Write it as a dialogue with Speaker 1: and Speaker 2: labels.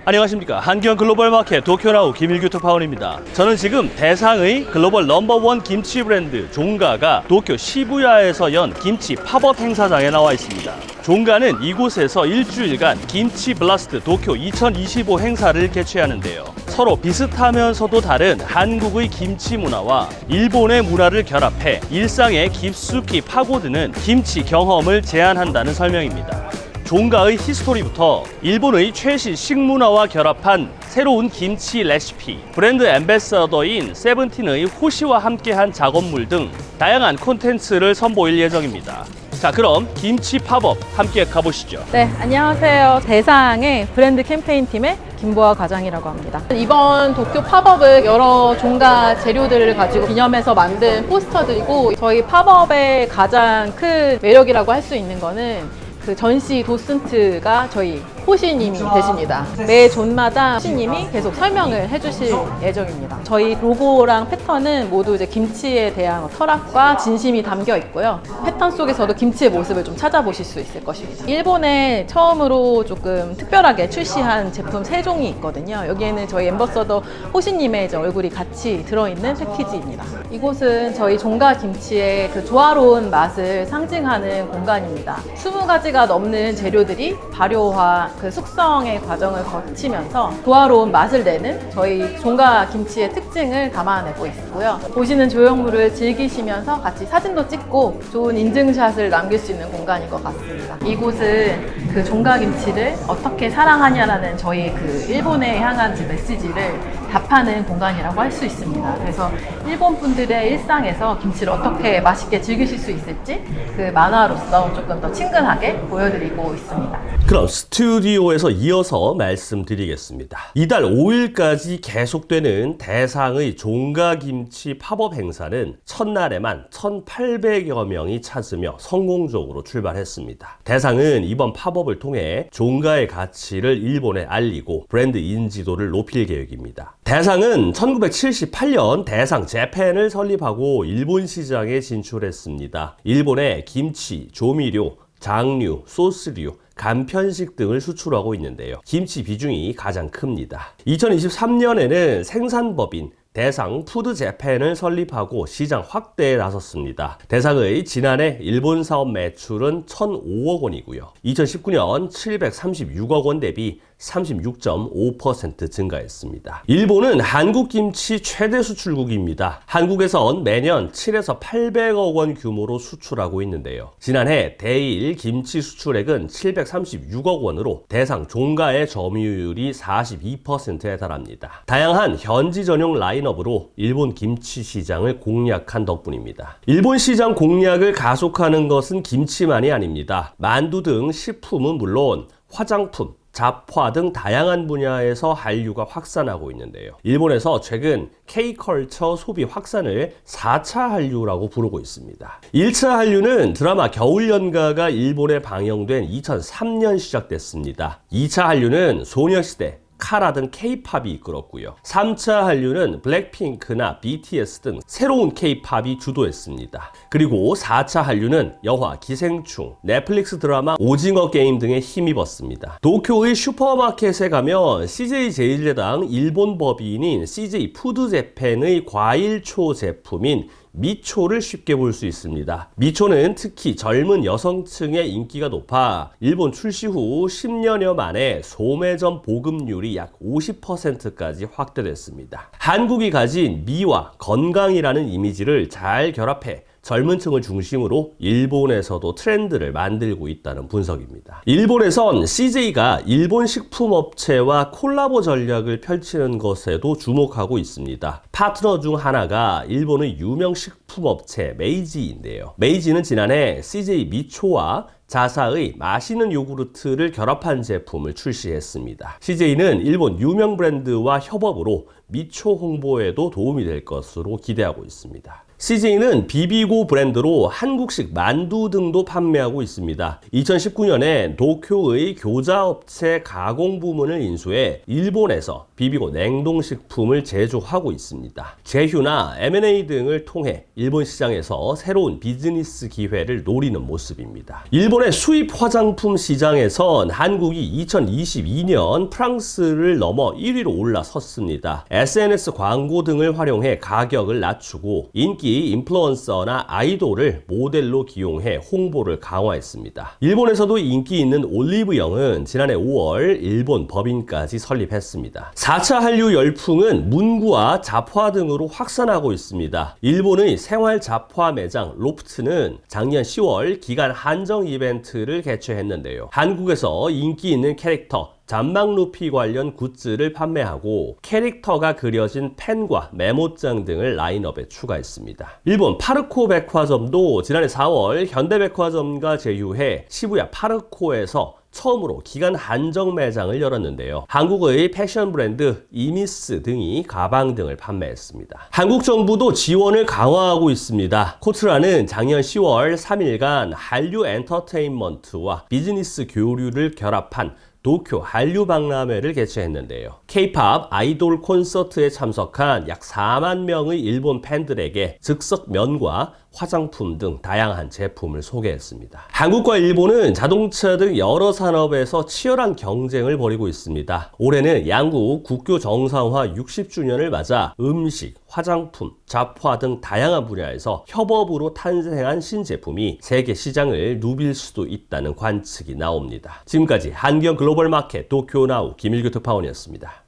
Speaker 1: 안녕하십니까. 한경 글로벌 마켓 도쿄나우 김일규 특파원입니다. 저는 지금 대상의 글로벌 넘버원 김치 브랜드 종가가 도쿄 시부야에서 연 김치 팝업 행사장에 나와 있습니다. 종가는 이곳에서 일주일간 김치 블라스트 도쿄 2025 행사를 개최하는데요. 서로 비슷하면서도 다른 한국의 김치 문화와 일본의 문화를 결합해 일상에 깊숙이 파고드는 김치 경험을 제안한다는 설명입니다. 종가의 히스토리부터 일본의 최신 식문화와 결합한 새로운 김치 레시피, 브랜드 앰베서더인 세븐틴의 호시와 함께한 작업물 등 다양한 콘텐츠를 선보일 예정입니다. 자, 그럼 김치 팝업 함께 가보시죠.
Speaker 2: 네, 안녕하세요. 대상의 브랜드 캠페인 팀의 김보아 과장이라고 합니다. 이번 도쿄 팝업은 여러 종가 재료들을 가지고 기념해서 만든 포스터들이고, 저희 팝업의 가장 큰 매력이라고 할 수 있는 거는 그 전시 도슨트가 저희 호시님이 되십니다. 매 존마다 호시님이 계속 설명을 해주실 예정입니다. 저희 로고랑 패턴은 모두 이제 김치에 대한 철학과 진심이 담겨 있고요. 패턴 속에서도 김치의 모습을 좀 찾아보실 수 있을 것입니다. 일본에 처음으로 조금 특별하게 출시한 제품 3종이 있거든요. 여기에는 저희 앰버서더 호시님의 이제 얼굴이 같이 들어있는 패키지입니다. 이곳은 저희 종가 김치의 그 조화로운 맛을 상징하는 공간입니다. 20가지가 넘는 재료들이 발효와 그 숙성의 과정을 거치면서 조화로운 맛을 내는 저희 종가 김치의 특징을 담아내고 있고요. 보시는 조형물을 즐기시면서 같이 사진도 찍고 좋은 인증샷을 남길 수 있는 공간인 것 같습니다. 이곳은 그 종가 김치를 어떻게 사랑하냐라는 저희 그 일본에 향한 메시지를 답하는 공간이라고 할 수 있습니다. 그래서 일본 분들의 일상에서 김치를 어떻게 맛있게 즐기실 수 있을지 그 만화로서 조금 더 친근하게 보여드리고 있습니다.
Speaker 1: 그럼 스튜디오에서 이어서 말씀드리겠습니다. 이달 5일까지 계속되는 대상의 종가김치 팝업 행사는 첫날에만 1,800여 명이 찾으며 성공적으로 출발했습니다. 대상은 이번 팝업을 통해 종가의 가치를 일본에 알리고 브랜드 인지도를 높일 계획입니다. 대상은 1978년 대상 재팬을 설립하고 일본 시장에 진출했습니다. 일본에 김치, 조미료, 장류, 소스류, 간편식 등을 수출하고 있는데요. 김치 비중이 가장 큽니다. 2023년에는 생산법인 대상 푸드 재팬을 설립하고 시장 확대에 나섰습니다. 대상의 지난해 일본 사업 매출은 1,005억 원이고요. 2019년 736억 원 대비 36.5% 증가했습니다. 일본은 한국 김치 최대 수출국입니다. 한국에선 매년 7에서 800억 원 규모로 수출하고 있는데요. 지난해 대일 김치 수출액은 736억 원으로 대상 종가의 점유율이 42%에 달합니다. 다양한 현지 전용 라인업으로 일본 김치 시장을 공략한 덕분입니다. 일본 시장 공략을 가속하는 것은 김치만이 아닙니다. 만두 등 식품은 물론 화장품, 잡화 등 다양한 분야에서 한류가 확산하고 있는데요. 일본에서 최근 K컬처 소비 확산을 4차 한류라고 부르고 있습니다. 1차 한류는 드라마 겨울연가가 일본에 방영된 2003년 시작됐습니다. 2차 한류는 소녀시대, 카라 등 K-팝이 이끌었고요. 3차 한류는 블랙핑크나 BTS 등 새로운 K-팝이 주도했습니다. 그리고 4차 한류는 영화 기생충, 넷플릭스 드라마 오징어 게임 등에 힘입었습니다. 도쿄의 슈퍼마켓에 가면 CJ 제일제당 일본 법인인 CJ 푸드재팬의 과일초 제품인 미초를 쉽게 볼 수 있습니다. 미초는 특히 젊은 여성층의 인기가 높아 일본 출시 후 10년여 만에 소매점 보급률이 약 50%까지 확대됐습니다. 한국이 가진 미와 건강이라는 이미지를 잘 결합해 젊은 층을 중심으로 일본에서도 트렌드를 만들고 있다는 분석입니다. 일본에선 CJ가 일본 식품업체와 콜라보 전략을 펼치는 것에도 주목하고 있습니다. 파트너 중 하나가 일본의 유명 식품업체 메이지인데요. 메이지는 지난해 CJ 미초와 자사의 맛있는 요구르트를 결합한 제품을 출시했습니다. CJ는 일본 유명 브랜드와 협업으로 미초 홍보에도 도움이 될 것으로 기대하고 있습니다. CJ는 비비고 브랜드로 한국식 만두 등도 판매하고 있습니다. 2019년에 도쿄의 교자업체 가공 부문을 인수해 일본에서 비비고 냉동식품을 제조하고 있습니다. 제휴나 M&A 등을 통해 일본 시장에서 새로운 비즈니스 기회를 노리는 모습입니다. 일본의 수입 화장품 시장에선 한국이 2022년 프랑스를 넘어 1위로 올라섰습니다. SNS 광고 등을 활용해 가격을 낮추고 인기 인플루언서나 아이돌을 모델로 기용해 홍보를 강화했습니다. 일본에서도 인기 있는 올리브영은 지난해 5월 일본 법인까지 설립했습니다. 4차 한류 열풍은 문구와 잡화 등으로 확산하고 있습니다. 일본의 생활 잡화 매장 로프트는 작년 10월 기간 한정 이벤트를 개최했는데요. 한국에서 인기 있는 캐릭터 잔망 루피 관련 굿즈를 판매하고 캐릭터가 그려진 펜과 메모장 등을 라인업에 추가했습니다. 일본 파르코 백화점도 지난해 4월 현대백화점과 제휴해 시부야 파르코에서 처음으로 기간 한정 매장을 열었는데요. 한국의 패션 브랜드 이미스 등이 가방 등을 판매했습니다. 한국 정부도 지원을 강화하고 있습니다. 코트라는 작년 10월 3일간 한류 엔터테인먼트와 비즈니스 교류를 결합한 도쿄 한류 박람회를 개최했는데요. K-POP 아이돌 콘서트에 참석한 약 4만 명의 일본 팬들에게 즉석 면과 화장품 등 다양한 제품을 소개했습니다. 한국과 일본은 자동차 등 여러 산업에서 치열한 경쟁을 벌이고 있습니다. 올해는 양국 국교 정상화 60주년을 맞아 음식, 화장품, 잡화 등 다양한 분야에서 협업으로 탄생한 신제품이 세계 시장을 누빌 수도 있다는 관측이 나옵니다. 지금까지 한경 글로벌 마켓 도쿄나우 김일규 특파원이었습니다.